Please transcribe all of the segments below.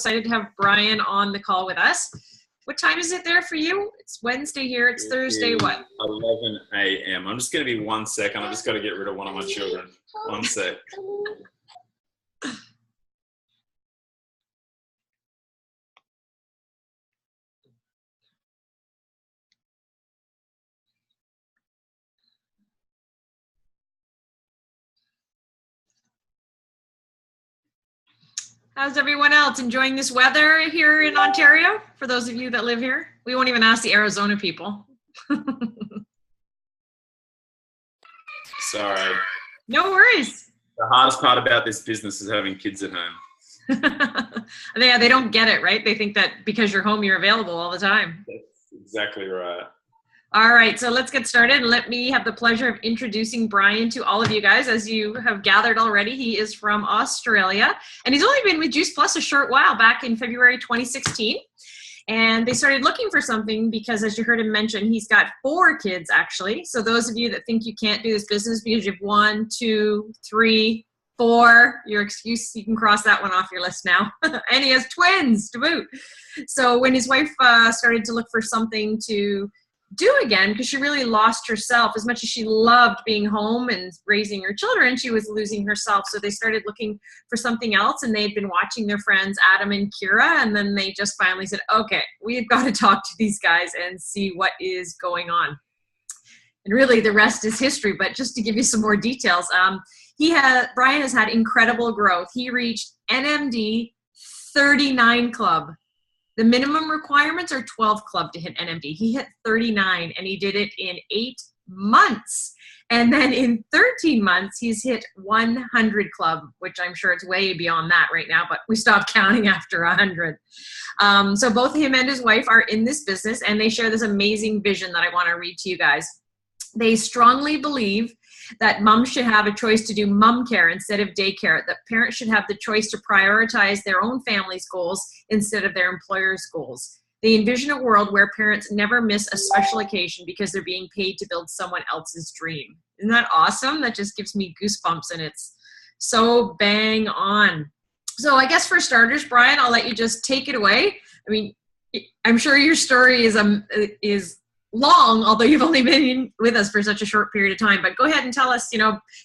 Excited to have Bryan on the call with us. What time is it there for you? It's Wednesday here. It's Thursday, what? 11 a.m. I'm just going to be 1 second. I've just got to get rid of one of my children. 1 sec. How's everyone else enjoying this weather here in Ontario? For those of you that live here, we won't even ask the Arizona people. Sorry. No worries. The hardest part about this business is having kids at home. They don't get it, right? They think that because you're home, you're available all the time. That's exactly right. All right, so let's get started. Let me have the pleasure of introducing Bryan to all of you guys. As you have gathered already, he is from Australia, and he's only been with Juice Plus a short while, back in February 2016. And they started looking for something because, as you heard him mention, he's got 4 kids, actually. So those of you that think you can't do this business because you have 1, 2, 3, 4, your excuse, you can cross that one off your list now. And he has twins to boot. So when his wife started to look for something to do again, because she really lost herself, as much as she loved being home and raising her children, she was losing herself. So they started looking for something else, and they'd been watching their friends Adam and Kira, and then they just finally said, okay, we've got to talk to these guys and see what is going on. And really the rest is history, but just to give you some more details, Bryan has had incredible growth. He reached NMD 39 club. The minimum requirements are 12 club to hit NMD. He hit 39, and he did it in 8 months. And then in 13 months, he's hit 100 club, which I'm sure it's way beyond that right now, but we stopped counting after 100. So both him and his wife are in this business, and they share this amazing vision that I want to read to you guys. They strongly believe that moms should have a choice to do mom care instead of daycare, that parents should have the choice to prioritize their own family's goals instead of their employer's goals. They envision a world where parents never miss a special occasion because they're being paid to build someone else's dream. Isn't that awesome? That just gives me goosebumps, and it's so bang on. So I guess for starters, Bryan, I'll let you just take it away. I mean, I'm sure your story is long, although you've only been with us for such a short period of time, but go ahead and tell us,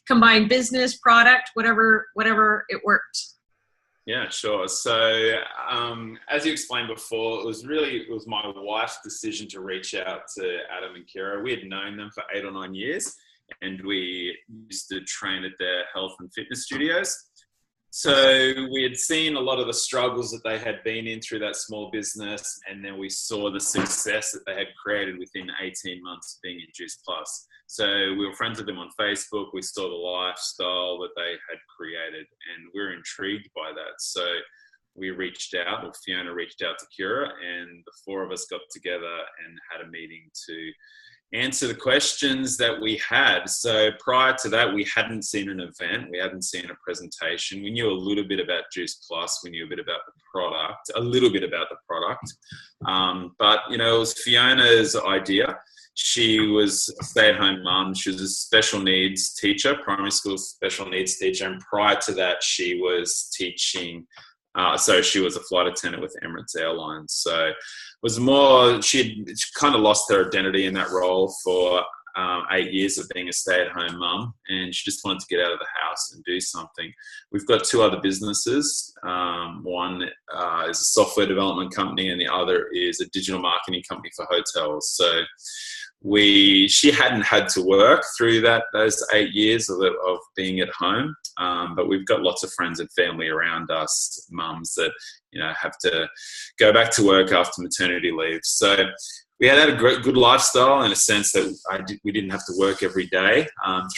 combined business, product, whatever it worked. Yeah, sure. So as you explained before, it was my wife's decision to reach out to Adam and Kira. We had known them for 8 or 9 years, and we used to train at their health and fitness studios. So we had seen a lot of the struggles that they had been in through that small business, and then we saw the success that they had created within 18 months of being in Juice Plus. So we were friends with them on Facebook. We saw the lifestyle that they had created, and we were intrigued by that. So we reached out, or Fiona reached out to Kira, and the 4 of us got together and had a meeting to answer the questions that we had. So prior to that, we hadn't seen an event. We hadn't seen a presentation. We knew a little bit about Juice Plus. We knew a bit about the product, a little bit about the product. But, it was Fiona's idea. She was a stay-at-home mum. She was a special needs teacher, primary school special needs teacher. And prior to that, she was teaching. So she was a flight attendant with Emirates Airlines. So she kind of lost her identity in that role for 8 years of being a stay-at-home mum, and she just wanted to get out of the house and do something. We've got 2 other businesses. One is a software development company, and the other is a digital marketing company for hotels. So she hadn't had to work through those 8 years of being at home, but we've got lots of friends and family around us, mums that have to go back to work after maternity leave. So we had a good lifestyle, in a sense that we didn't have to work every day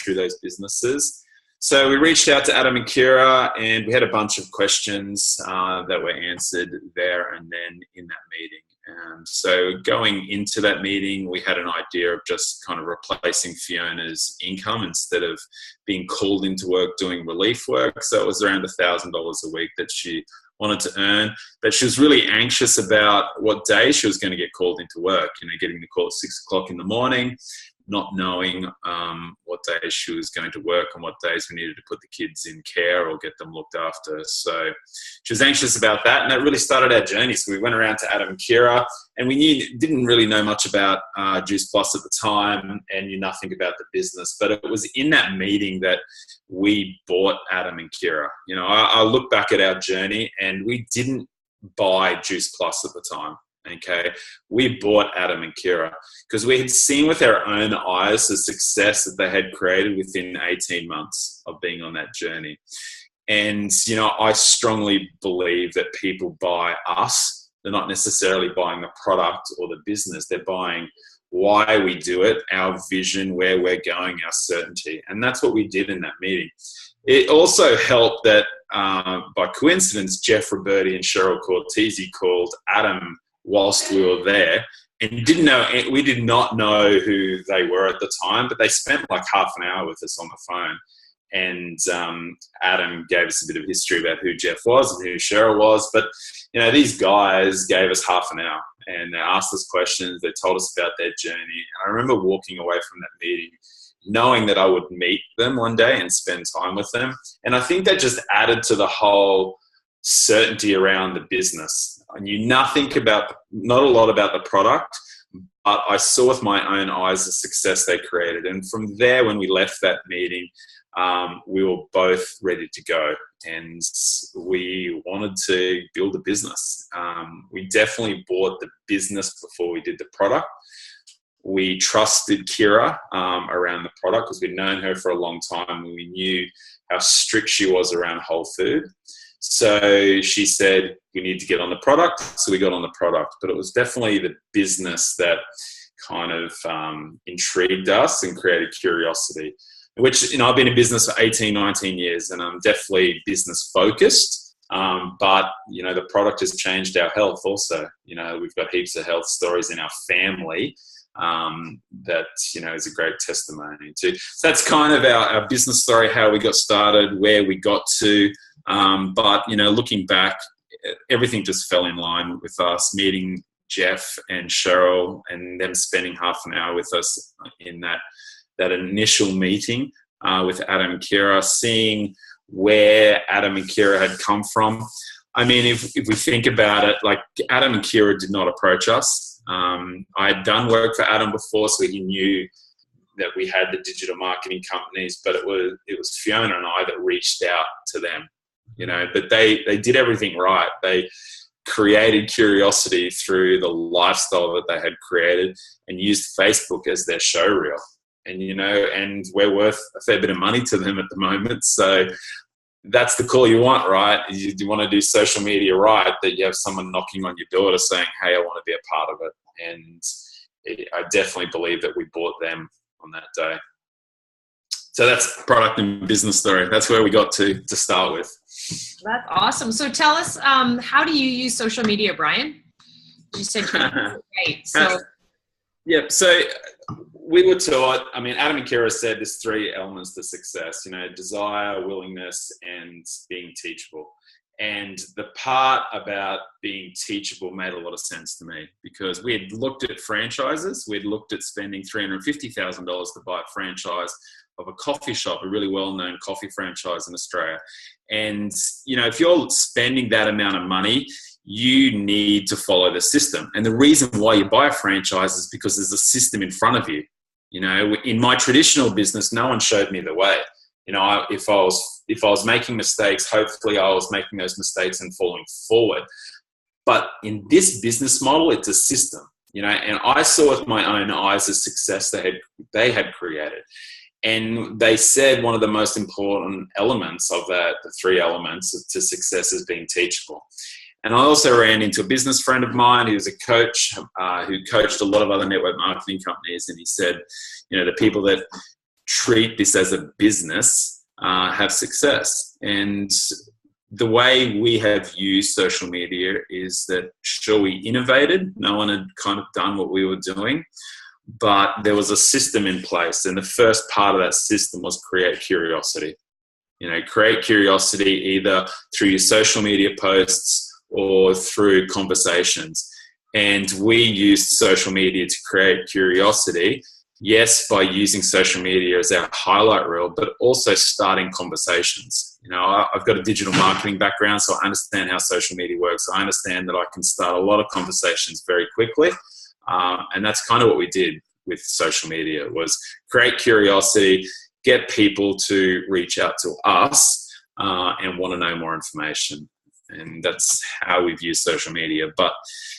through those businesses. So we reached out to Adam and Kira, and we had a bunch of questions that were answered there and then in that meeting. And so going into that meeting, we had an idea of just kind of replacing Fiona's income instead of being called into work doing relief work. So it was around $1,000 a week that she wanted to earn, but she was really anxious about what day she was going to get called into work, getting the call at 6 o'clock in the morning. not knowing what days she was going to work and what days we needed to put the kids in care or get them looked after. So she was anxious about that, and that really started our journey. So we went around to Adam and Kira, and we didn't really know much about Juice Plus at the time and knew nothing about the business. But it was in that meeting that we bought Adam and Kira. You know, I look back at our journey, and we didn't buy Juice Plus at the time. Okay, we bought Adam and Kira because we had seen with our own eyes the success that they had created within 18 months of being on that journey. And, you know, I strongly believe that people buy us. They're not necessarily buying the product or the business. They're buying why we do it, our vision, where we're going, our certainty. And that's what we did in that meeting. It also helped that by coincidence, Jeff Roberti and Cheryl Cortese called Adam whilst we were there, and we did not know who they were at the time, but they spent like half an hour with us on the phone. And Adam gave us a bit of history about who Jeff was and who Cheryl was. But, you know, these guys gave us half an hour and they asked us questions. They told us about their journey. And I remember walking away from that meeting knowing that I would meet them one day and spend time with them. And I think that just added to the whole certainty around the business. I knew not a lot about the product, but I saw with my own eyes the success they created. And from there, when we left that meeting, we were both ready to go, and we wanted to build a business. We definitely bought the business before we did the product. We trusted Kira around the product because we'd known her for a long time, and we knew how strict she was around whole food. So she said, we need to get on the product. So we got on the product, but it was definitely the business that kind of intrigued us and created curiosity, which, you know, I've been in business for 18, 19 years, and I'm definitely business focused. But, you know, the product has changed our health also. You know, we've got heaps of health stories in our family that, you know, is a great testimony to. So that's kind of our business story, how we got started, where we got to. But, you know, looking back, everything just fell in line with us meeting Jeff and Cheryl and them spending half an hour with us in that initial meeting with Adam and Kira, seeing where Adam and Kira had come from. I mean, if we think about it, like Adam and Kira did not approach us. I had done work for Adam before, so he knew that we had the digital marketing companies, but it was Fiona and I that reached out to them, you know, but they did everything right. They created curiosity through the lifestyle that they had created and used Facebook as their show reel. And, you know, and we're worth a fair bit of money to them at the moment. So that's the call you want, right? You want to do social media right, that you have someone knocking on your door to saying, hey, I want to be a part of it. And I definitely believe that we bought them on that day. So that's product and business story. That's where we got to start with. That's awesome. So tell us, how do you use social media, Bryan? You said you right. So Yep. So we were taught, I mean, Adam and Kira said there's 3 elements to success, you know, desire, willingness, and being teachable. And the part about being teachable made a lot of sense to me because we had looked at franchises. We'd looked at spending $350,000 to buy a franchise of a coffee shop, a really well-known coffee franchise in Australia. And, you know, if you're spending that amount of money, you need to follow the system. And the reason why you buy a franchise is because there's a system in front of you. You know, in my traditional business, no one showed me the way. You know, if I was making mistakes, hopefully I was making those mistakes and falling forward. But in this business model, it's a system, you know, and I saw with my own eyes the success they had created. And they said one of the most important elements of that, the 3 elements to success, is being teachable. And I also ran into a business friend of mine who was a coach who coached a lot of other network marketing companies. And he said, you know, the people that treat this as a business have success. And the way we have used social media is that, sure, we innovated. No one had kind of done what we were doing, but there was a system in place. And the first part of that system was create curiosity. You know, create curiosity either through your social media posts or through conversations. And we used social media to create curiosity Yes, by using social media as our highlight reel, but also starting conversations. I've got a digital marketing background, so I understand how social media works. I understand that I can start a lot of conversations very quickly. And that's kind of what we did with social media, was create curiosity, get people to reach out to us and want to know more information. And that's how we've used social media. But,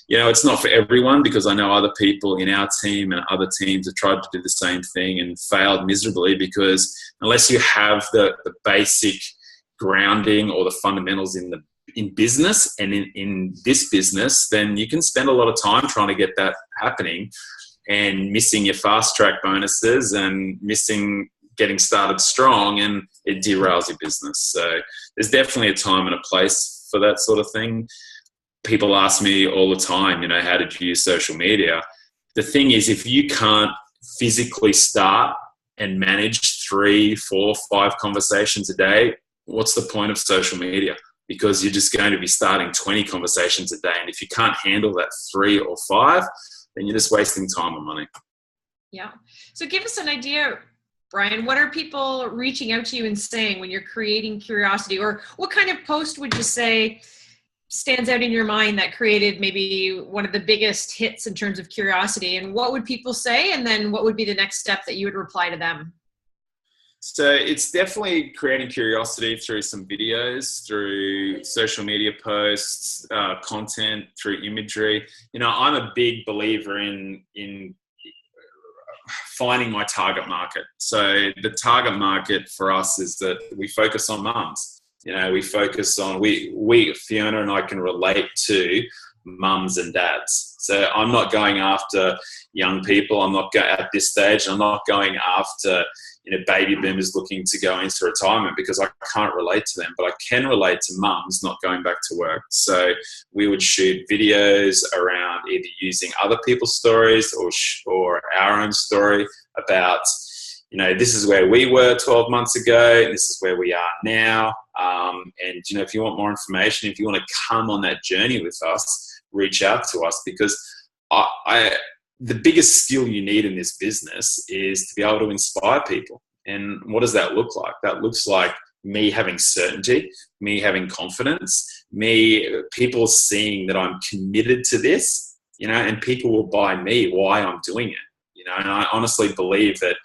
it's not for everyone, because I know other people in our team and other teams have tried to do the same thing and failed miserably, because unless you have the basic grounding or the fundamentals in business and in this business, then you can spend a lot of time trying to get that happening and missing your fast track bonuses and missing getting started strong, and it derails your business. So there's definitely a time and a place for that sort of thing. People ask me all the time, how did you use social media? The thing is, if you can't physically start and manage 3, 4, 5 conversations a day, what's the point of social media? Because you're just going to be starting 20 conversations a day. And if you can't handle that 3 or 5, then you're just wasting time and money. Yeah. So give us an idea, Bryan, what are people reaching out to you and saying when you're creating curiosity? Or what kind of post would you say stands out in your mind that created maybe one of the biggest hits in terms of curiosity? And what would people say? And then what would be the next step that you would reply to them? So it's definitely creating curiosity through some videos, through social media posts, content, through imagery. I'm a big believer in finding my target market. So the target market for us is that we focus on mums. We focus on, we Fiona and I can relate to mums and dads. So I'm not going after young people. I'm not at this stage. I'm not going after baby boomers looking to go into retirement, because I can't relate to them, but I can relate to mums not going back to work. So we would shoot videos around either using other people's stories or our own story about, this is where we were 12 months ago, and this is where we are now. And if you want more information, if you want to come on that journey with us, reach out to us, because the biggest skill you need in this business is to be able to inspire people. And what does that look like? That looks like me having certainty, me having confidence, people seeing that I'm committed to this, and people will buy me why I'm doing it, and I honestly believe that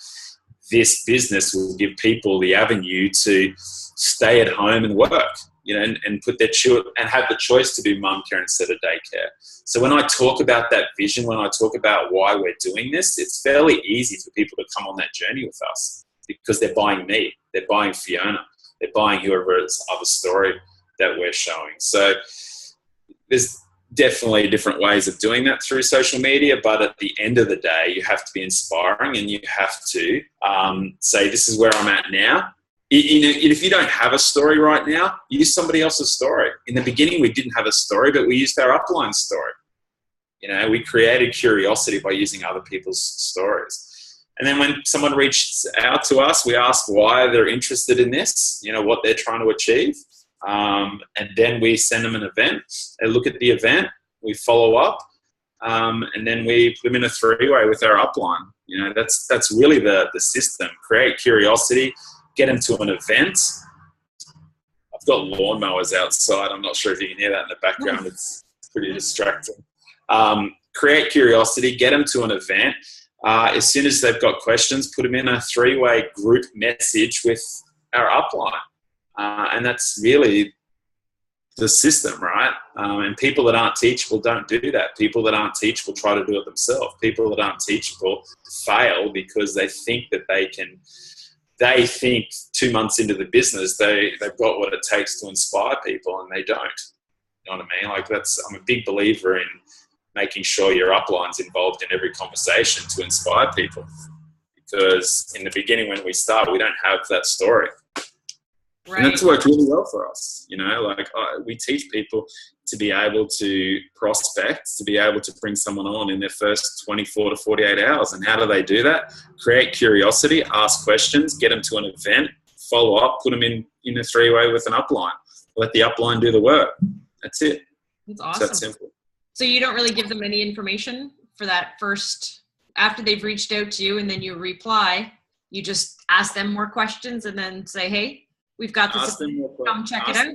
this business will give people the avenue to stay at home and work, and put their children and have the choice to do mum care instead of daycare. So when I talk about that vision, when I talk about why we're doing this, it's fairly easy for people to come on that journey with us, because they're buying me, they're buying Fiona, they're buying whoever's other story that we're showing. So there's definitely different ways of doing that through social media, but at the end of the day, you have to be inspiring, and you have to say, this is where I'm at now. If you don't have a story right now, use somebody else's story. In the beginning, we didn't have a story, but we used our upline story. We created curiosity by using other people's stories. And then when someone reached out to us, we asked why they're interested in this, what they're trying to achieve. And then we send them an event. They look at the event, we follow up, and then we put them in a 3-way with our upline. That's really the system. Create curiosity, get them to an event. I've got lawnmowers outside. I'm not sure if you can hear that in the background. It's pretty distracting. Create curiosity, get them to an event. As soon as they've got questions, put them in a 3-way group message with our upline. And that's really the system, right? And people that aren't teachable don't do that. People that aren't teachable try to do it themselves. People that aren't teachable fail because they think that they think 2 months into the business, they've got what it takes to inspire people, and they don't. You know what I mean? I'm a big believer in making sure your upline's involved in every conversation to inspire people. Because in the beginning, when we start, we don't have that story. Right. And that's worked really well for us. We teach people to be able to prospect, to be able to bring someone on in their first 24 to 48 hours. And how do they do that? Create curiosity, ask questions, get them to an event, follow up, put them in a 3-way with an upline. Let the upline do the work. That's it. That's awesome. It's that simple. So you don't really give them any information for that first after they've reached out to you and then you reply, you just ask them more questions and then say, hey, we've got this, come check it out.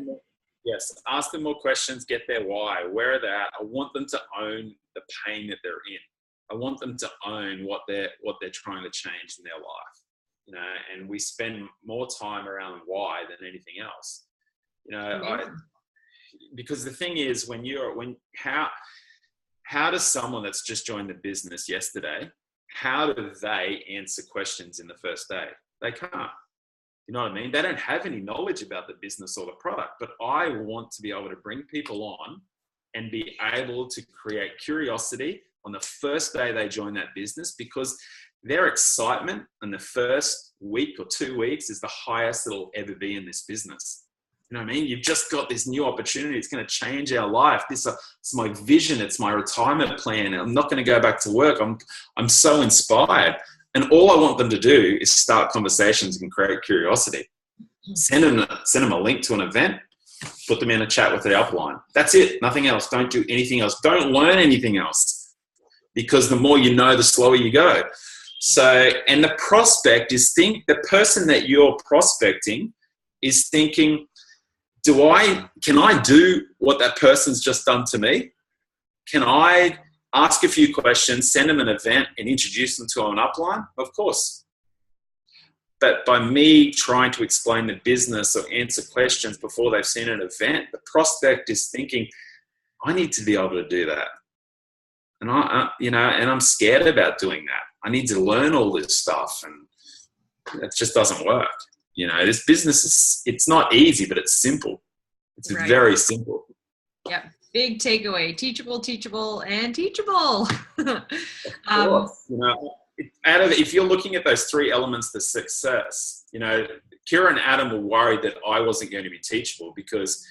Yes, ask them more questions, get their why, where are they at. I want them to own the pain that they're in. I want them to own what they're trying to change in their life, you know, and we spend more time around why than anything else, you know. Because the thing is, how does someone that's just joined the business yesterday, how do they answer questions in the first day? They can't. You know what I mean? They don't have any knowledge about the business or the product, but I want to be able to bring people on and be able to create curiosity on the first day they join that business, because their excitement in the first week or 2 weeks is the highest it'll ever be in this business. You know what I mean? You've just got this new opportunity. It's going to change our life. It's my vision. It's my retirement plan. I'm not going to go back to work. I'm so inspired. And all I want them to do is start conversations and create curiosity. Send them a link to an event, put them in a chat with the upline. That's it. Nothing else. Don't do anything else. Don't learn anything else, because the more you know, the slower you go. So, and the prospect is the person that you're prospecting is thinking, can I do what that person's just done to me? Can I ask a few questions, send them an event and introduce them to an upline? Of course. But by me trying to explain the business or answer questions before they've seen an event, the prospect is thinking, I need to be able to do that. And and I'm scared about doing that. I need to learn all this stuff, and it just doesn't work. You know, this business it's not easy, but it's simple. It's very simple. Yep. Big takeaway: teachable, teachable, and teachable. Of course. You know, if you're looking at those three elements to success, you know, Kira and Adam were worried that I wasn't going to be teachable because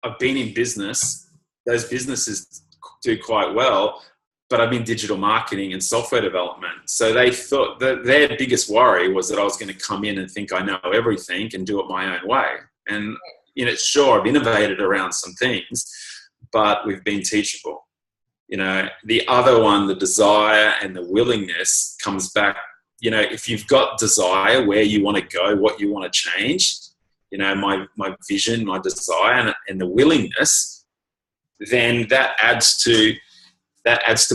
I've been in business. Those businesses do quite well, but I'm in digital marketing and software development. So they thought that their biggest worry was that I was going to come in and think I know everything and do it my own way. And, you know, sure, I've innovated around some things, but we've been teachable. You know, the other one, the desire and the willingness comes back. You know, if you've got desire, where you want to go, what you want to change, you know, my vision, my desire and the willingness, then that adds to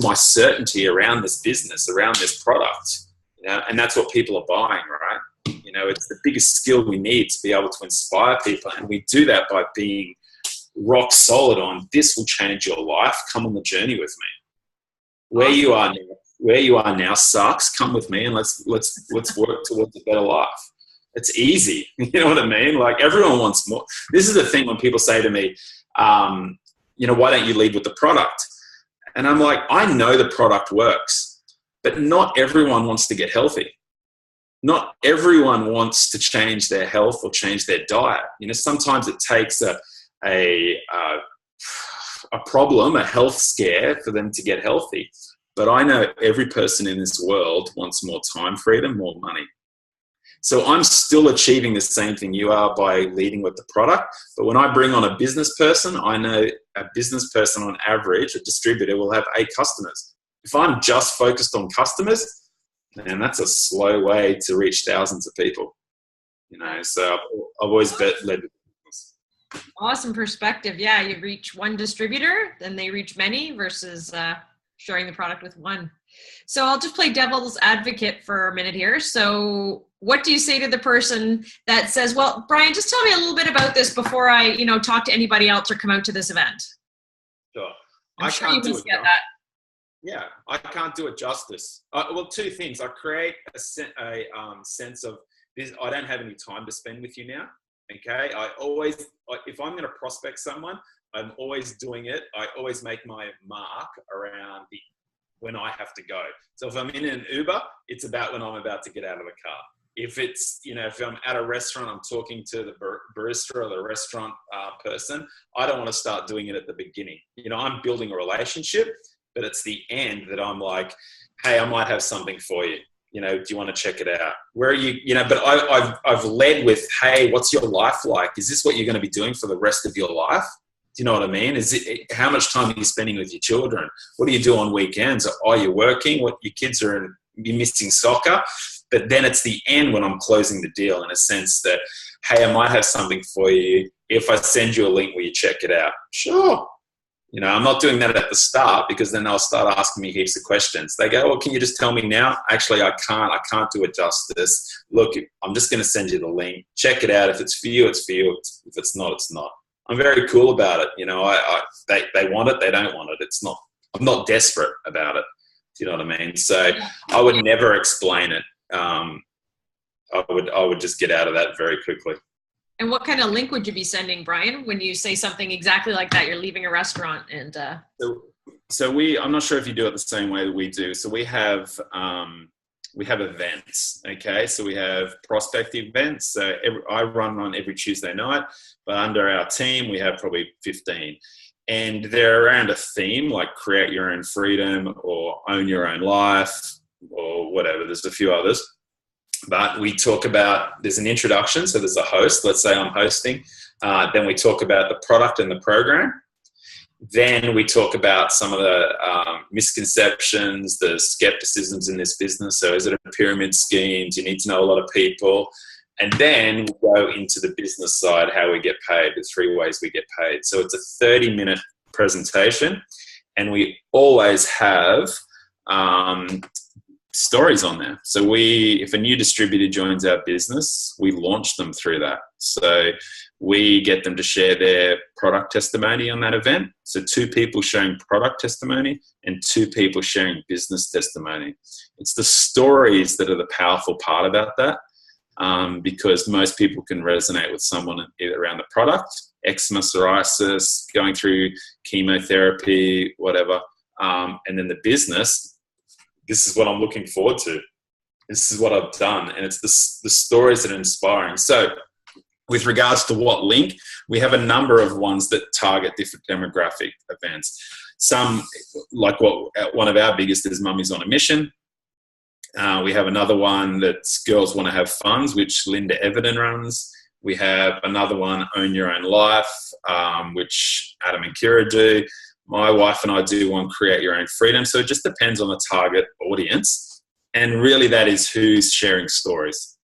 my certainty around this business, around this product, you know, and that's what people are buying, right? You know, it's the biggest skill we need to be able to inspire people. And we do that by being rock solid on this will change your life. Come on the journey with me. Where you are now sucks. Come with me and let's work towards a better life. It's easy. You know what I mean? Like everyone wants more. This is the thing when people say to me, you know, why don't you lead with the product? And I'm like, I know the product works, but not everyone wants to get healthy. Not everyone wants to change their health or change their diet. You know, sometimes it takes a problem, a health scare for them to get healthy. But I know every person in this world wants more time freedom, more money. So I'm still achieving the same thing you are by leading with the product. But when I bring on a business person, I know a business person on average, a distributor, will have 8 customers. If I'm just focused on customers, man, that's a slow way to reach thousands of people. You know, so I've always led with business. Awesome perspective. Yeah, you reach one distributor, then they reach many versus sharing the product with one. So I'll just play devil's advocate for a minute here. So what do you say to the person that says, well, Bryan, just tell me a little bit about this before I, you know, talk to anybody else or come out to this event? Sure. I'm sure you must get that. Yeah, I can't do it justice. Well, 2 things. I create a sense of this. I don't have any time to spend with you now. Okay. If I'm going to prospect someone, I'm always doing it. I always make my mark around when I have to go. So if I'm in an Uber, it's about when I'm about to get out of the car. If it's, you know, if I'm at a restaurant, I'm talking to the barista or the restaurant person, I don't want to start doing it at the beginning. You know, I'm building a relationship, but it's the end that I'm like, hey, I might have something for you. You know, do you want to check it out? Where are you, you know, but I've led with, hey, what's your life like? Is this what you're going to be doing for the rest of your life? Do you know what I mean? How much time are you spending with your children? What do you do on weekends? Are you working? What your kids are you're missing soccer? But then it's the end when I'm closing the deal, in a sense that, hey, I might have something for you. If I send you a link, will you check it out? Sure. You know, I'm not doing that at the start, because then they'll start asking me heaps of questions. They go, well, can you just tell me now? Actually, I can't do it justice. Look, I'm just going to send you the link. Check it out. If it's for you, it's for you. If it's not, it's not. I'm very cool about it. You know, they want it, they don't want it. It's not, I'm not desperate about it. Do you know what I mean? So I would never explain it. I would just get out of that very quickly. And what kind of link would you be sending, Bryan, when you say something exactly like that? You're leaving a restaurant and. So I'm not sure if you do it the same way that we do. So we have events. Okay, so we have prospect events. So I run one every Tuesday night, but under our team we have probably 15, and they're around a theme like create your own freedom or own your own life or whatever. There's a few others. But we talk about, there's an introduction, so there's a host. Let's say I'm hosting. Then we talk about the product and the program. Then we talk about some of the misconceptions, the skepticisms in this business. So is it a pyramid scheme? Do you need to know a lot of people? And then we go into the business side, how we get paid, the 3 ways we get paid. So it's a 30-minute presentation, and we always have stories on there. So if a new distributor joins our business, we launch them through that. So we get them to share their product testimony on that event. So 2 people sharing product testimony and 2 people sharing business testimony. It's the stories that are the powerful part about that, because most people can resonate with someone either around the product, eczema, psoriasis, going through chemotherapy, whatever, and then the business. This is what I'm looking forward to. This is what I've done. And it's the stories that are inspiring. So with regards to what link, we have a number of ones that target different demographic events. Some, like one of our biggest is Mummies on a Mission. We have another one that's Girls Want to Have Funds, which Linda Everton runs. We have another one, Own Your Own Life, which Adam and Kira do. My wife and I do one, Create Your Own Freedom. So it just depends on the target audience. And really that is who's sharing stories,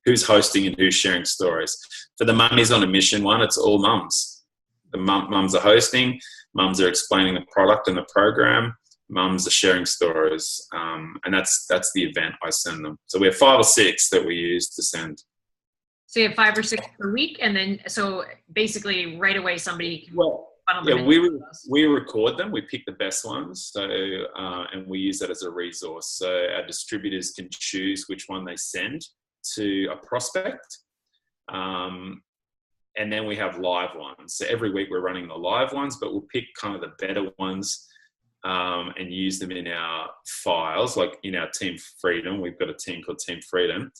who's hosting and who's sharing stories. For the Mummies on a Mission one, it's all mums. The mums are hosting, mums are explaining the product and the program, mums are sharing stories. And that's the event I send them. So we have 5 or 6 that we use to send. So you have 5 or 6 per week, and then so basically right away somebody can yeah, we record them. We pick the best ones, so and we use that as a resource. So our distributors can choose which one they send to a prospect, and then we have live ones. So every week we're running the live ones, but we'll pick kind of the better ones and use them in our files, like in our Team Freedom. We've got a team called Team Freedom,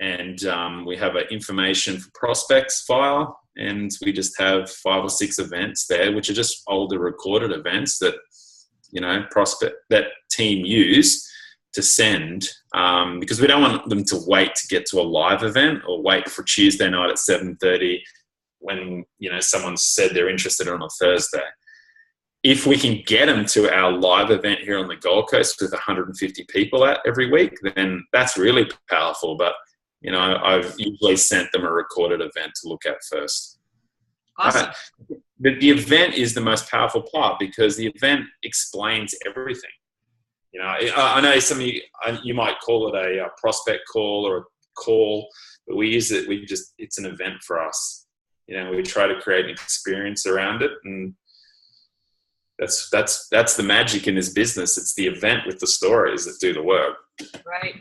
and we have an information for prospects file. And we just have 5 or 6 events there, which are just older recorded events that, you know, that team use to send, because we don't want them to wait to get to a live event or wait for Tuesday night at 7:30 when, you know, someone said they're interested on a Thursday. If we can get them to our live event here on the Gold Coast with 150 people at every week, then that's really powerful. But you know, I've usually sent them a recorded event to look at first. Awesome. But the event is the most powerful part, because the event explains everything. You know, I know some of you might call it a prospect call or a call, but we use it. It's an event for us. You know, we try to create an experience around it, and that's the magic in this business. It's the event with the stories that do the work. Right.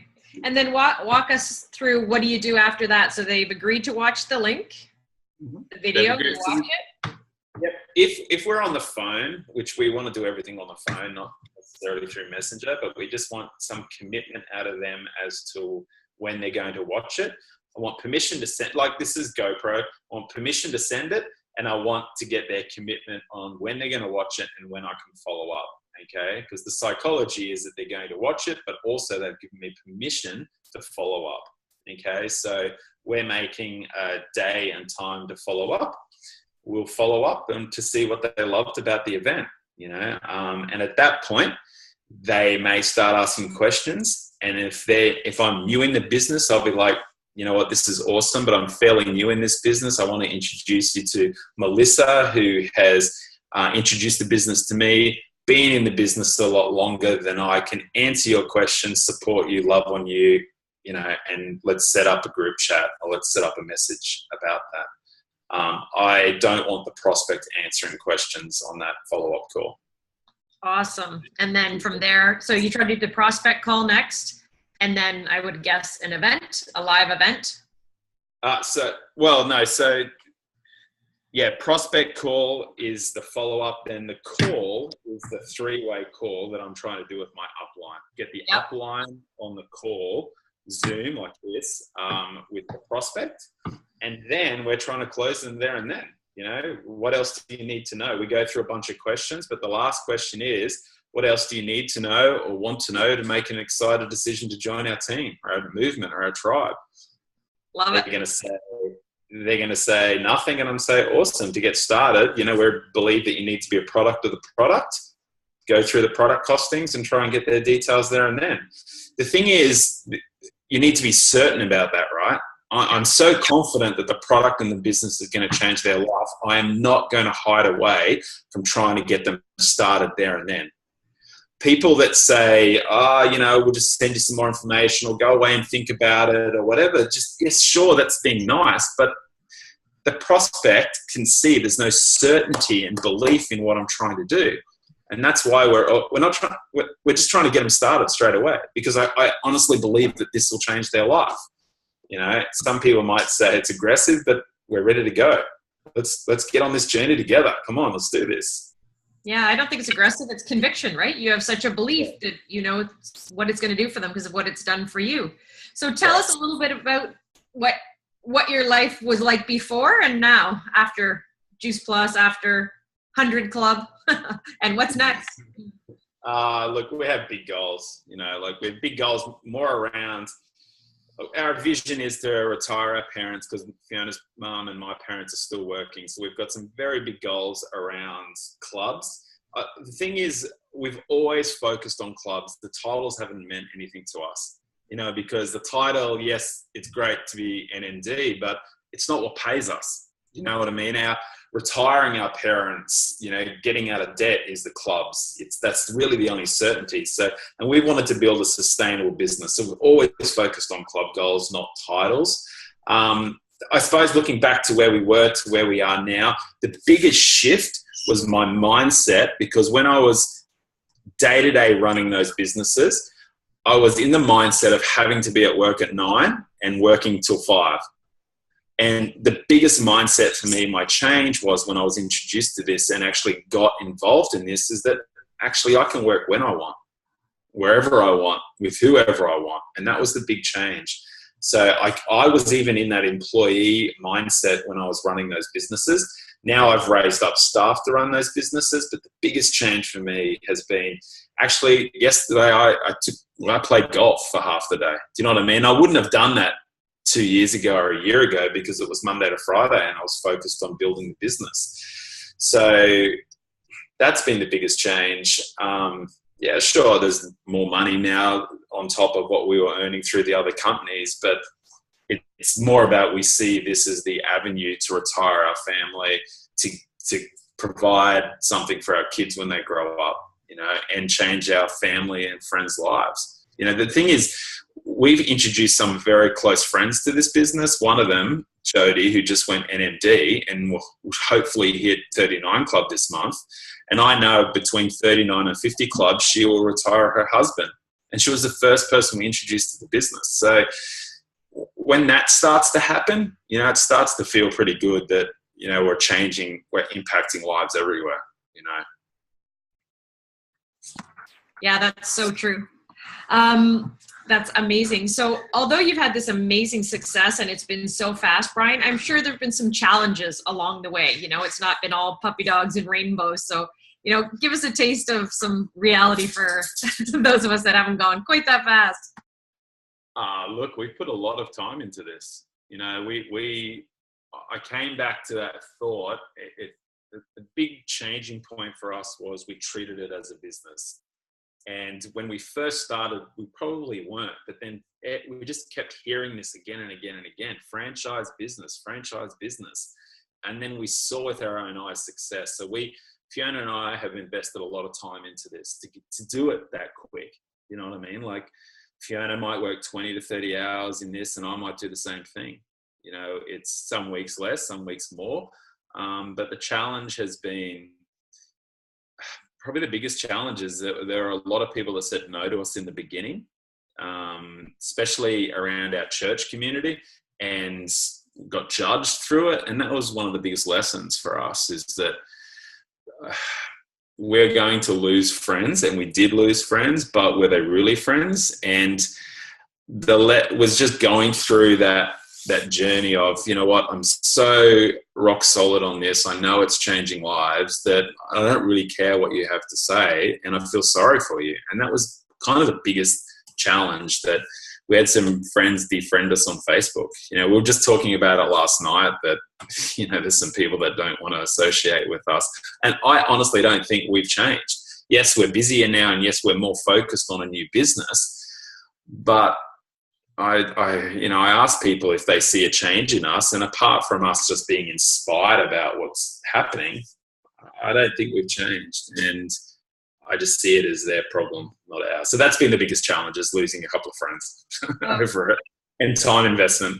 And then walk us through, what do you do after that? So they've agreed to watch the link, the video, and watch it? Yep. If we're on the phone, which we want to do everything on the phone, not necessarily through Messenger, but we just want some commitment out of them as to when they're going to watch it. I want permission to send, like this is GoPro, I want permission to send it, and I want to get their commitment on when they're going to watch it and when I can follow up. Okay, because the psychology is that they're going to watch it, but also they've given me permission to follow up. Okay, so we're making a day and time to follow up. we'll follow up and to see what they loved about the event, you know. And at that point, they may start asking questions. And if I'm new in the business, I'll be like, you know what, this is awesome, but I'm fairly new in this business. I want to introduce you to Melissa, who has introduced the business to me, been in the business a lot longer than I, can answer your questions, support you, love on you, you know, and let's set up a group chat or let's set up a message about that. I don't want the prospect answering questions on that follow-up call. Awesome. And then from there, so you try to do the prospect call next, and then I would guess an event, a live event. Prospect call is the follow-up. Then the call is the three-way call that I'm trying to do with my upline. Get the upline on the call, Zoom like this, with the prospect. And then we're trying to close them there and then. You know, what else do you need to know? We go through a bunch of questions, but the last question is, what else do you need to know or want to know to make an excited decision to join our team or our movement or our tribe? Love it. They're going to say nothing, and I'm say, awesome, to get started. You know, we believe that you need to be a product of the product. Go through the product costings and try and get their details there and then. The thing is, you need to be certain about that, right? I'm so confident that the product and the business is going to change their life. I am not going to hide away from trying to get them started there and then. People that say, we'll just send you some more information or go away and think about it or whatever, just, yes, sure, that's been nice, but the prospect can see there's no certainty and belief in what I'm trying to do. And that's why we're just trying to get them started straight away, because I honestly believe that this will change their life. You know, some people might say it's aggressive, but we're ready to go. Let's get on this journey together. Come on, let's do this. Yeah, I don't think it's aggressive. It's conviction, right? You have such a belief that you know what it's going to do for them because of what it's done for you. So tell us a little bit about what your life was like before and now, after Juice Plus, after 100 Club, and what's next? Look, we have big goals. You know, like we have big goals more around. Our vision is to retire our parents, because Fiona's mum and my parents are still working. So we've got some very big goals around clubs. The thing is, we've always focused on clubs. The titles haven't meant anything to us, you know, because the title, yes, it's great to be an MD, but it's not what pays us. You know what I mean? Retiring our parents, you know, getting out of debt is the clubs. That's really the only certainty. So, and we wanted to build a sustainable business. So we've always focused on club goals, not titles. I suppose looking back to where we were to where we are now, the biggest shift was my mindset, because when I was day-to-day running those businesses, I was in the mindset of having to be at work at 9 and working till 5. And the biggest mindset for me, my change was when I was introduced to this and actually got involved in this, is that actually I can work when I want, wherever I want, with whoever I want. And that was the big change. So I was even in that employee mindset when I was running those businesses. Now I've raised up staff to run those businesses, but the biggest change for me has been actually yesterday I played golf for half the day. Do you know what I mean? I wouldn't have done that 2 years ago or a year ago, because it was Monday to Friday and I was focused on building the business. So that's been the biggest change. Yeah, sure, there's more money now on top of what we were earning through the other companies, but it's more about, we see this as the avenue to retire our family, to provide something for our kids when they grow up, you know, and change our family and friends' lives. You know, the thing is, we've introduced some very close friends to this business. One of them, Jody, who just went NMD and will hopefully hit 39 Club this month. And I know between 39 and 50 Clubs, she will retire her husband. And she was the first person we introduced to the business. So when that starts to happen, you know, it starts to feel pretty good that, you know, we're impacting lives everywhere, you know. Yeah, that's so true. That's amazing. So although you've had this amazing success and it's been so fast, Bryan, I'm sure there've been some challenges along the way. You know, it's not been all puppy dogs and rainbows. So, you know, give us a taste of some reality for those of us that haven't gone quite that fast. Look, we put a lot of time into this. You know, I came back to that thought. The big changing point for us was we treated it as a business. And when we first started, we probably weren't, but then we just kept hearing this again and again and again, franchise business. And then we saw with our own eyes success. So Fiona and I have invested a lot of time into this to do it that quick. You know what I mean? Like Fiona might work 20 to 30 hours in this and I might do the same thing. You know, it's some weeks less, some weeks more. But the challenge has been, probably the biggest challenge is that there are a lot of people that said no to us in the beginning, especially around our church community, and got judged through it. And that was one of the biggest lessons for us, is that we're going to lose friends, and we did lose friends, but were they really friends? And was just going through that journey of, you know what, I'm so rock solid on this. I know it's changing lives that I don't really care what you have to say, and I feel sorry for you. And that was kind of the biggest challenge, that we had some friends defriend us on Facebook. You know, we were just talking about it last night that, you know, there's some people that don't want to associate with us. And I honestly don't think we've changed. Yes, we're busier now, and yes, we're more focused on a new business, but I ask people if they see a change in us, and apart from us just being inspired about what's happening, I don't think we've changed, and I just see it as their problem, not ours. So that's been the biggest challenge, is losing a couple of friends over it, and time investment.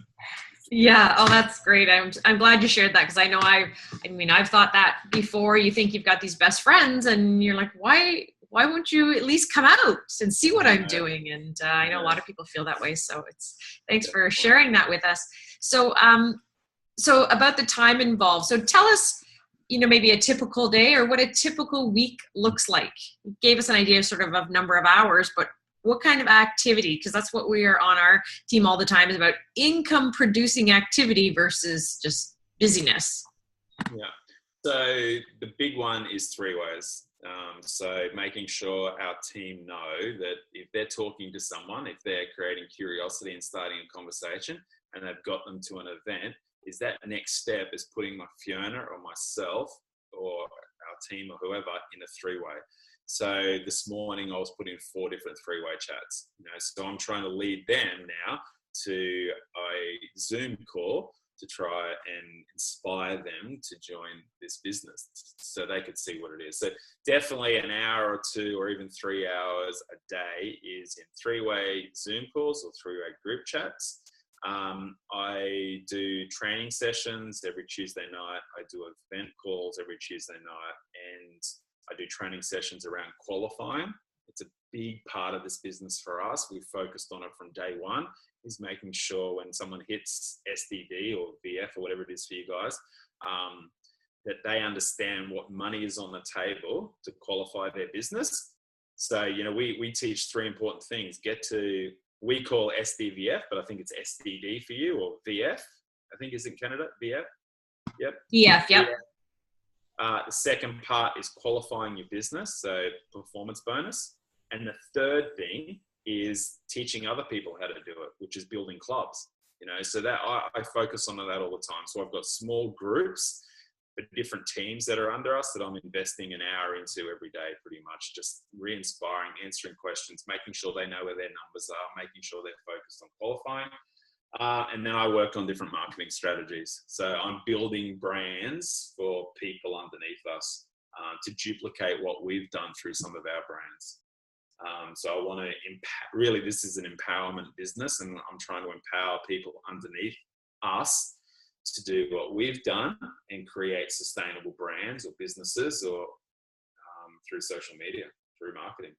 Yeah. Oh, that's great. I'm glad you shared that, because I know I've thought that before. You think you've got these best friends, and you're like, why won't you at least come out and see what I'm doing? And I know a lot of people feel that way. So thanks for sharing that with us. So about the time involved. So tell us, you know, maybe a typical day or what a typical week looks like. You gave us an idea sort of number of hours, but what kind of activity? Because that's what we are on our team all the time, is about income producing activity versus just busyness. Yeah. So the big one is 3 ways. So making sure our team know that if they're talking to someone, if they're creating curiosity and starting a conversation, and they've got them to an event, is that next step is putting Fiona or myself or our team or whoever in a 3-way. So this morning I was putting 4 different 3-way chats. You know, so I'm trying to lead them now to a Zoom call to try and inspire them to join this business, so they could see what it is. So definitely an hour or 2 or even 3 hours a day is in 3-way Zoom calls or 3-way group chats. I do training sessions every Tuesday night. I do event calls every Tuesday night, and I do training sessions around qualifying. It's a big part of this business for us. We've focused on it from day one, is making sure when someone hits SDD or VF or whatever it is for you guys, that they understand what money is on the table to qualify their business. So, you know, we teach 3 important things. We call SDVF, but I think it's SDD for you, or VF. I think is in Canada, VF. Yep. VF, yep. The second part is qualifying your business, so performance bonus. And the third thing is teaching other people how to do it, which is building clubs. You know, so that I focus on that all the time. So I've got small groups, but different teams that are under us that I'm investing an hour into every day, pretty much just re-inspiring, answering questions, making sure they know where their numbers are, making sure they're focused on qualifying. And then I work on different marketing strategies. So I'm building brands for people underneath us to duplicate what we've done through some of our brands. So I want to really, this is an empowerment business, and I'm trying to empower people underneath us to do what we've done and create sustainable brands or businesses, or through social media, through marketing.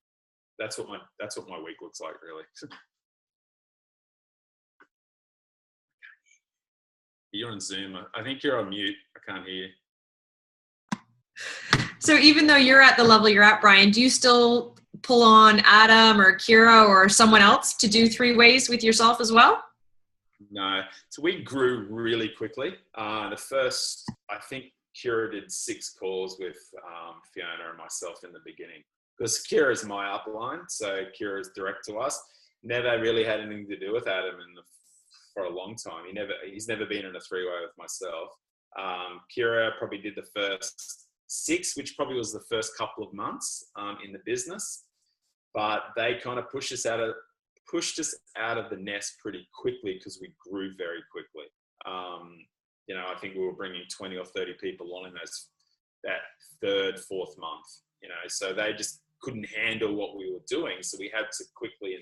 That's what my week looks like, really. You're on Zoom. I think you're on mute. I can't hear you. So even though you're at the level you're at, Bryan, do you still pull on Adam or Kira or someone else to do 3 ways with yourself as well? No. So we grew really quickly. The first, I think Kira did 6 calls with Fiona and myself in the beginning, because Kira is my upline. So Kira is direct to us. Never really had anything to do with Adam in the for a long time. He's never been in a three-way with myself. Kira probably did the first 6, which probably was the first couple of months in the business, but they kind of pushed us out of the nest pretty quickly because we grew very quickly. I think we were bringing 20 or 30 people on in that 3rd, 4th month, so they just couldn't handle what we were doing. So we had to quickly,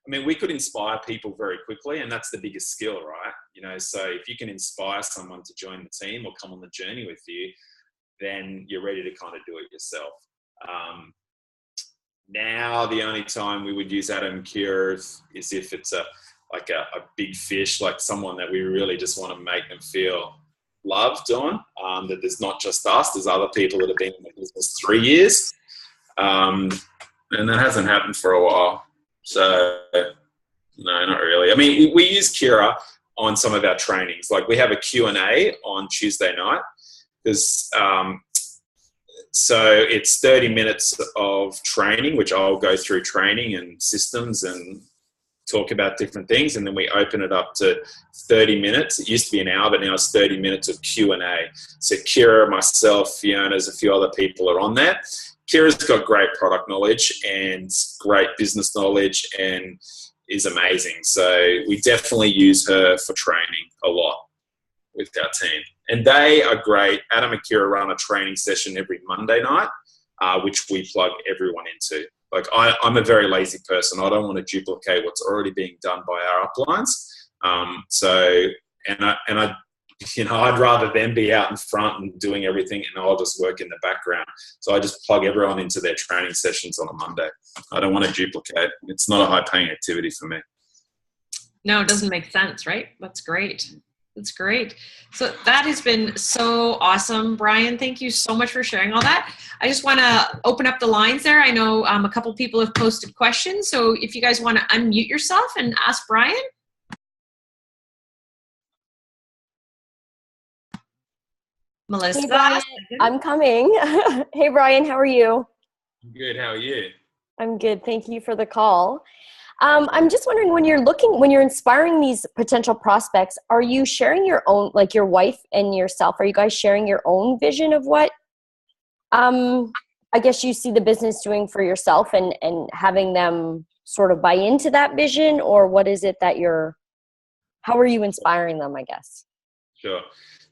we could inspire people very quickly, and that's the biggest skill, right? So if you can inspire someone to join the team or come on the journey with you, then you're ready to kind of do it yourself. Now, the only time we would use Adam and Kira is if it's a big fish, like someone that we really just want to make them feel loved on, that there's not just us, there's other people that have been in the business 3 years. And that hasn't happened for a while. So, no, not really. We use Kira on some of our trainings. Like we have a Q&A on Tuesday night because so it's 30 minutes of training, which I'll go through training and systems and talk about different things. And then we open it up to 30 minutes. It used to be an hour, but now it's 30 minutes of Q&A. So Kira, myself, Fiona's, a few other people are on there. Kira's got great product knowledge and great business knowledge and is amazing. So we definitely use her for training a lot with our team. And they are great. Adam and Kira run a training session every Monday night, which we plug everyone into. Like I'm a very lazy person. I don't want to duplicate what's already being done by our uplines. I'd rather them be out in front and doing everything, and I'll just work in the background. So I just plug everyone into their training sessions on a Monday. I don't want to duplicate. It's not a high-paying activity for me. No, it doesn't make sense, right? That's great. That's great. So that has been so awesome, Bryan. Thank you so much for sharing all that. I just want to open up the lines there. I know a couple people have posted questions. So if you guys want to unmute yourself and ask Bryan. Melissa. Hey, Bryan, I'm coming. Hey, Bryan, how are you? Good. How are you? I'm good. Thank you for the call. I'm just wondering, when you're inspiring these potential prospects, are you sharing your own, like your wife and yourself, are you guys sharing your own vision of what, I guess you see the business doing for yourself and having them sort of buy into that vision? Or what is it that how are you inspiring them, I guess? Sure.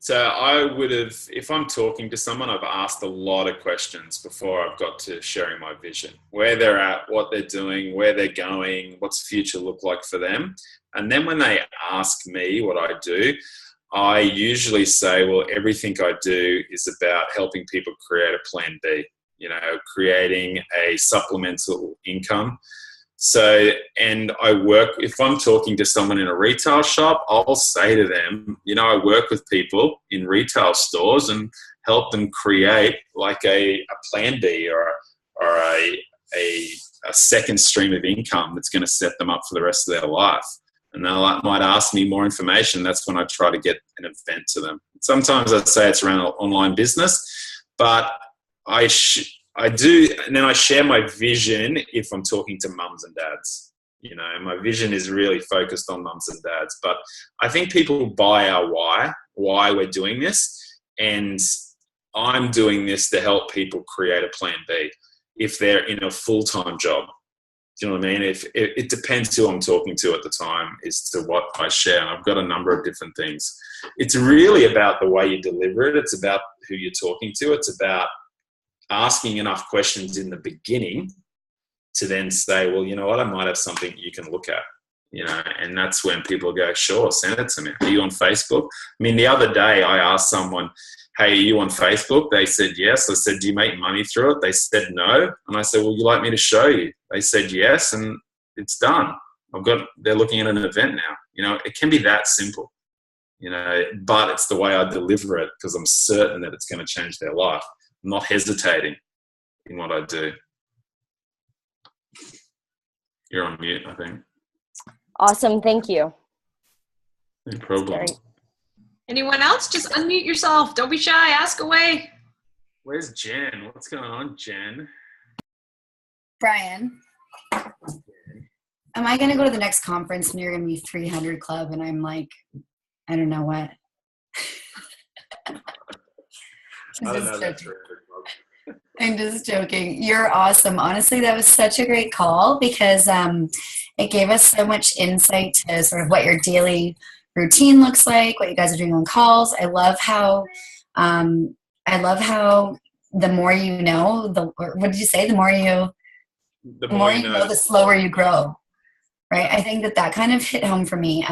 So I would have, if I'm talking to someone, I've asked a lot of questions before I've got to sharing my vision, where they're at, what they're doing, where they're going, what's the future look like for them. And then when they ask me what I do, I usually say, well, everything I do is about helping people create a plan B, creating a supplemental income. So, and if I'm talking to someone in a retail shop, I'll say to them, I work with people in retail stores and help them create like a plan B or a second stream of income that's going to set them up for the rest of their life. And they might ask me more information. That's when I try to get an event to them. Sometimes I say it's around online business, but I do, and then I share my vision if I'm talking to mums and dads. My vision is really focused on mums and dads. But I think people buy our why we're doing this. And I'm doing this to help people create a plan B if they're in a full-time job. Do you know what I mean? If it depends who I'm talking to at the time as to what I share. And I've got a number of different things. It's really about the way you deliver it. It's about who you're talking to. It's about asking enough questions in the beginning to then say, well, you know what, I might have something you can look at, and that's when people go, sure, send it to me. Are you on Facebook? The other day I asked someone, hey, are you on Facebook? They said yes. I said, do you make money through it? They said no. And I said, well, you like me to show you? They said yes, and it's done. They're looking at an event now. It can be that simple, but it's the way I deliver it because I'm certain that it's going to change their life. I'm not hesitating in what I do. You're on mute, I think. Awesome. Thank you. No problem. Anyone else? Just unmute yourself. Don't be shy. Ask away. Where's Jen? What's going on, Jen? Bryan. am I going to go to the next conference and you're going to be 300 Club? And I'm like, I don't know what. I don't know that. I'm just joking. You're awesome. Honestly, that was such a great call because it gave us so much insight to sort of what your daily routine looks like, what you guys are doing on calls. I love how the more you know, what did you say? The more you know, the slower you grow. Right. I think that kind of hit home for me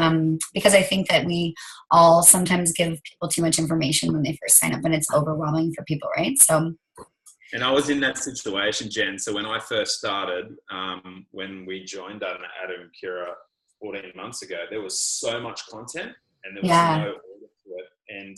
because I think that we all sometimes give people too much information when they first sign up and it's overwhelming for people. Right. So. And I was in that situation, Jen. So when I first started, when we joined Adam and Kira 14 months ago, there was so much content and there was no order to it. And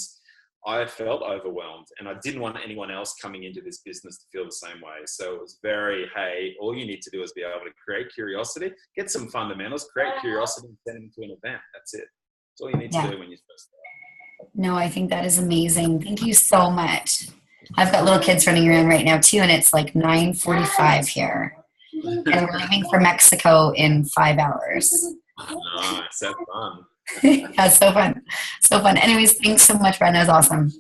I felt overwhelmed and I didn't want anyone else coming into this business to feel the same way. So it was hey, all you need to do is be able to create curiosity, get some fundamentals, create curiosity and send them to an event. That's it. That's all you need to do when you first start. No, I think that is amazing. Thank you so much. I've got little kids running around right now too, and it's like 9:45 here. And we're leaving for Mexico in 5 hours. Nice, have fun. Yeah, so fun. So fun. Anyways, thanks so much, Bryan. That was awesome.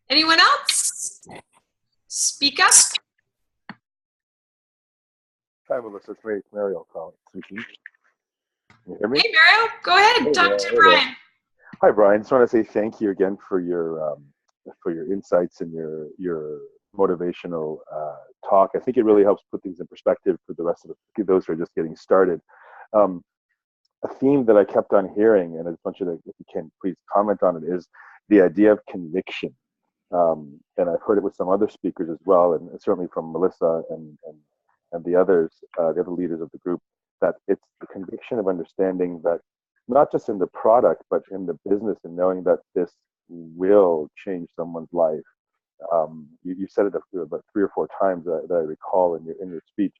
Anyone else? Speak up. Hi, Melissa. It's Mario calling. Can you hear me? Hey, Mario. Go ahead and talk to Bryan. Hi, Bryan. Just want to say thank you again for your insights and your motivational talk. I think it really helps put things in perspective for the rest of those who are just getting started. A theme that I kept on hearing, and a bunch of if you can please comment on it, is the idea of conviction. And I've heard it with some other speakers as well, and certainly from Melissa and the others, the other leaders of the group, that it's the conviction of understanding that not just in the product, but in the business, and knowing that this will change someone's life. You said it about 3 or 4 times that I recall in your speech.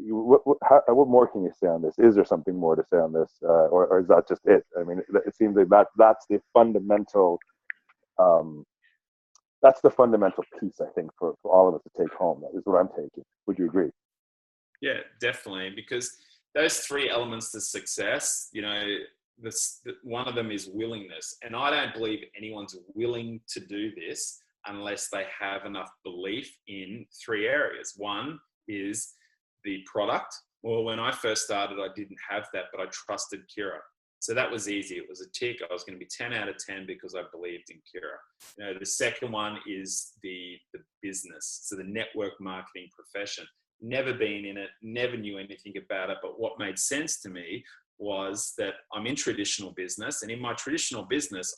What more can you say on this? Is there something more to say on this, or is that just it? I mean, it seems like that's the fundamental. That's the fundamental piece, I think, for all of us to take home. That is what I'm taking. Would you agree? Yeah, definitely. Because those 3 elements to success, one of them is willingness. And I don't believe anyone's willing to do this unless they have enough belief in 3 areas. One is the product. Well, when I first started, I didn't have that, but I trusted Kira. So that was easy. It was a tick. I was going to be 10 out of 10 because I believed in Kira. The second one is the business. So the network marketing profession. Never been in it, never knew anything about it. But what made sense to me was that I'm in traditional business. And in my traditional business,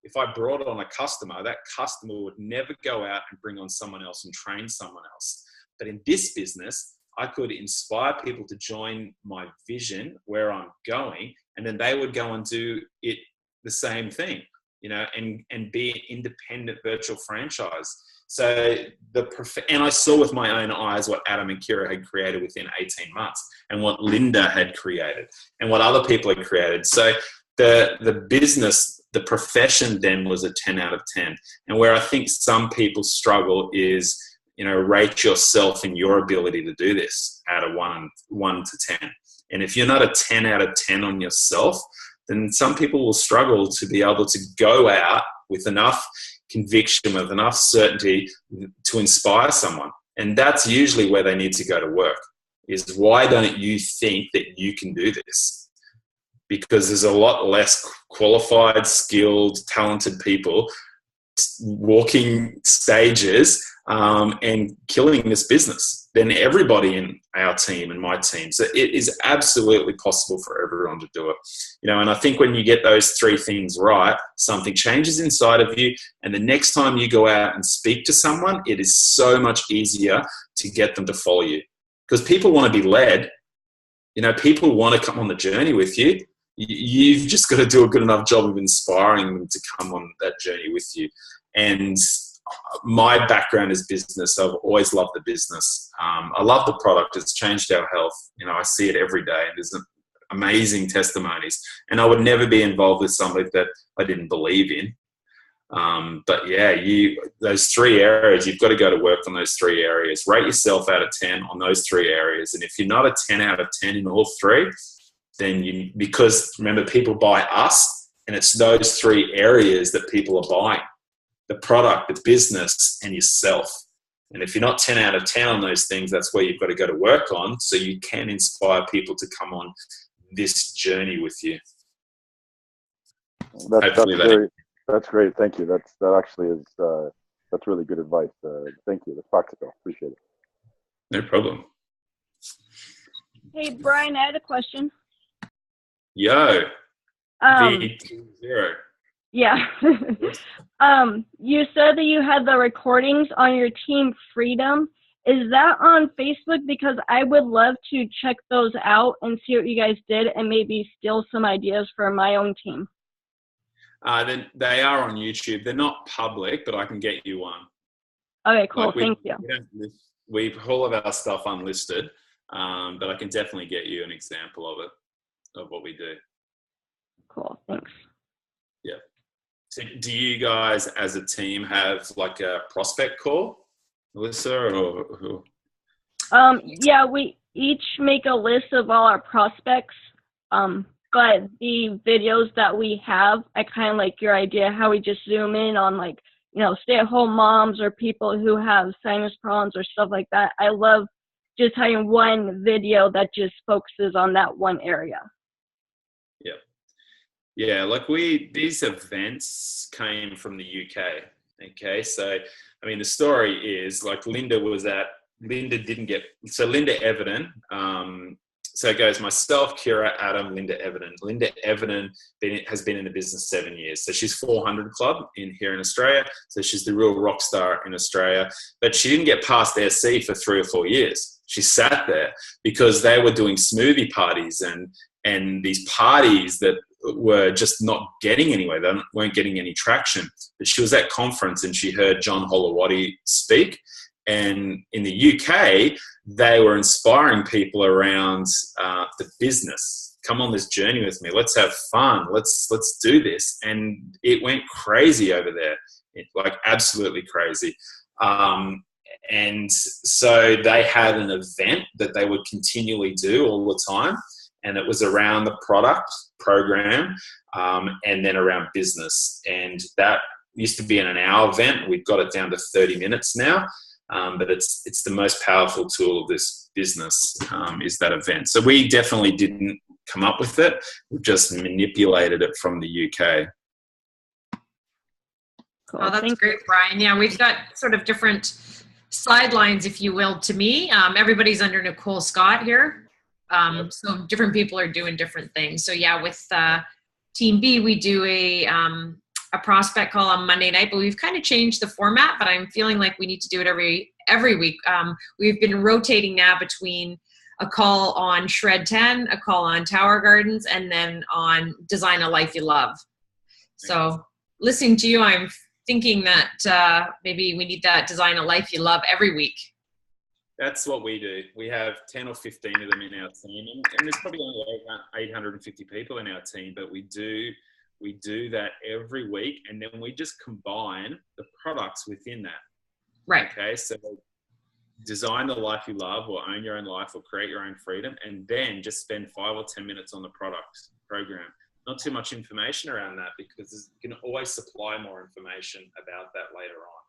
if I brought on a customer, that customer would never go out and bring on someone else and train someone else. But in this business, I could inspire people to join my vision where I'm going, and then they would go and do it the same thing, and be an independent virtual franchise. So and I saw with my own eyes what Adam and Kira had created within 18 months, and what Linda had created, and what other people had created. So the business, the profession then was a 10 out of 10. And where I think some people struggle is, rate yourself in your ability to do this out of 1 to 10. And if you're not a 10 out of 10 on yourself, then some people will struggle to be able to go out with enough conviction, with enough certainty to inspire someone. And that's usually where they need to go to work, is why don't you think that you can do this? Because there's a lot less qualified, skilled, talented people walking stages and killing this business than everybody in our team and my team. So it is absolutely possible for everyone to do it. And I think when you get those 3 things right, something changes inside of you. And the next time you go out and speak to someone, it is so much easier to get them to follow you, because people want to be led. People want to come on the journey with you. You've just got to do a good enough job of inspiring them to come on that journey with you. And my background is business. I've always loved the business. I love the product. It's changed our health. I see it every day. And there's amazing testimonies. And I would never be involved with somebody that I didn't believe in. But yeah, those 3 areas, you've got to go to work on those 3 areas. Rate yourself out of 10 on those 3 areas. And if you're not a 10 out of 10 in all 3, then because remember, people buy us, and it's those 3 areas that people are buying: the product, the business, and yourself. And if you're not 10 out of 10 on those things, that's where you've got to go to work on, so you can inspire people to come on this journey with you. That's great. Thank you. That actually is that's really good advice. Thank you. That's practical. Appreciate it. No problem. Hey, Bryan, I had a question. Yo. V20. Yeah. You said that you had the recordings on your Team Freedom. Is that on Facebook? Because I would love to check those out and see what you guys did and maybe steal some ideas for my own team. Then they are on YouTube. They're not public, but I can get you one. Okay, cool. Thank you. We all of our stuff unlisted, but I can definitely get you an example of it, of what we do. Cool. Thanks. Yeah. So do you guys as a team have like a prospect call, Melissa, or who? Yeah, we each make a list of all our prospects. But the videos that we have, I kind of like your idea how we just zoom in on, like, you know, stay-at-home moms or people who have sinus problems or stuff like that. I love just having one video that just focuses on that one area. Yeah. Yeah, like these events came from the UK. Okay, so, I mean, the story is, like, Linda Everton, so it goes myself, Kira, Adam, Linda Everton. Linda Everton has been in the business 7 years. So she's 400 Club here in Australia. So she's the real rock star in Australia. But she didn't get past SC for 3 or 4 years. She sat there because they were doing smoothie parties and these parties that were just not getting anywhere. They weren't getting any traction. But she was at conference and she heard John Holowati speak. And in the UK, they were inspiring people around the business. Come on this journey with me. Let's have fun. Let's do this. And it went crazy over there, like absolutely crazy. And so they had an event that they would continually do all the time. And it was around the product program and then around business. And that used to be an hour event. We've got it down to 30 minutes now. But it's the most powerful tool of this business is that event. So we definitely didn't come up with it. We've just manipulated it from the UK. Cool. Oh, that's great, Bryan. Yeah, we've got sort of different sidelines, if you will, to me. Everybody's under Nicole Scott here. So different people are doing different things. So yeah, with Team B, we do a prospect call on Monday night, but we've kind of changed the format, but I'm feeling like we need to do it every week. We've been rotating now between a call on Shred 10, a call on Tower Gardens, and then on Design a Life You Love. So listening to you, I'm thinking that maybe we need that Design a Life You Love every week. That's what we do. We have 10 or 15 of them in our team, and there's probably only 850 people in our team, but we do that every week, and then we just combine the products within that. Right. Okay, so design the life you love, or own your own life, or create your own freedom, and then just spend 5 or 10 minutes on the product program. Not too much information around that, because you can always supply more information about that later on.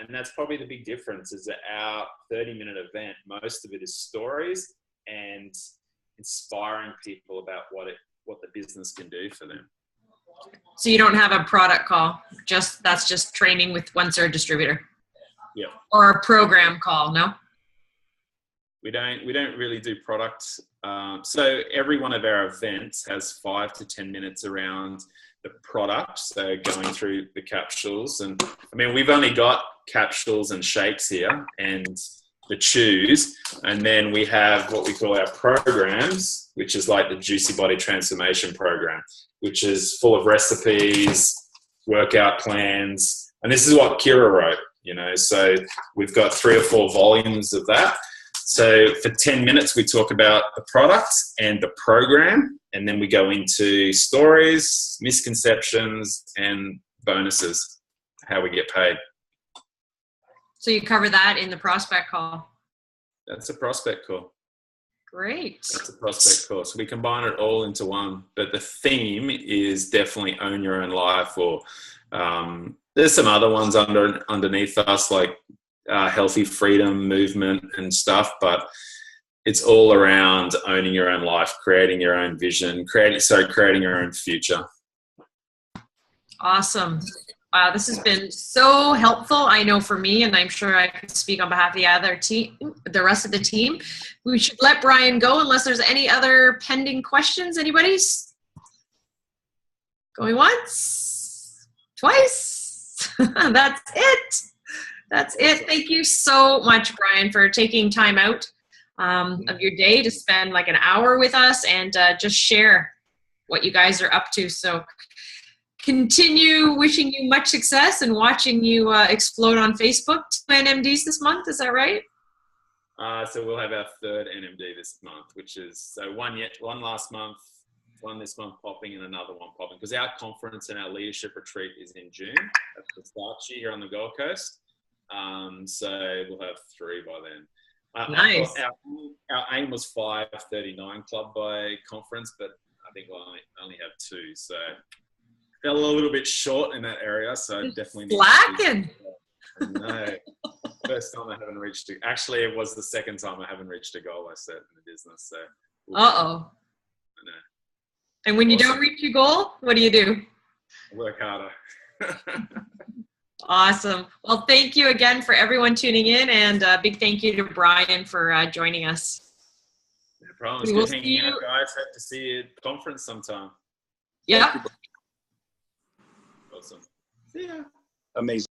And that's probably the big difference, is that our 30-minute event, most of it is stories and inspiring people about what the business can do for them. So you don't have a product call, that's just training with once or a distributor? Yeah. Or a program call, no? We don't really do products. So every one of our events has 5 to 10 minutes around the product. So going through the capsules, and I mean, we've only got capsules and shakes here and the chews. And then we have what we call our programs, which is like the Juicy Body Transformation Program, which is full of recipes, workout plans. And this is what Kira wrote, so we've got 3 or 4 volumes of that. So for 10 minutes, we talk about the product and the program, and then we go into stories, misconceptions, and bonuses. how we get paid. So you cover that in the prospect call. That's a prospect call. Great. That's a prospect call. So we combine it all into one. But the theme is definitely own your own life. Or there's some other ones underneath us, like healthy freedom movement and stuff. But it's all around owning your own life, creating your own vision, creating your own future. Awesome. Wow, this has been so helpful. I know for me, and I'm sure I can speak on behalf of the rest of the team. We should let Bryan go unless there's any other pending questions. Anybody's? Going once? Twice? That's it. That's it. Thank you so much, Bryan, for taking time out of your day to spend like an hour with us and just share what you guys are up to. So continue wishing you much success and watching you explode on Facebook. 2 NMDs this month, is that right? So we'll have our 3rd NMD this month, which is one last month, one this month popping, and another one popping. Because our conference and our leadership retreat is in June at the Starchi here on the Gold Coast. So we'll have 3 by then. Nice. Our aim was 539 club by conference, but I think we'll only have 2. So fell a little bit short in that area, so definitely slacking. No, first time I haven't reached it. Actually, it was the second time I haven't reached a goal I set in the business. So. Uh-oh. And when you don't reach your goal, what do you do? Work harder. Awesome. Well, thank you again for everyone tuning in, and a big thank you to Bryan for joining us. No problem. It's good hanging out, guys. Hope to see you at the conference sometime. Yeah. Awesome. See ya. Amazing.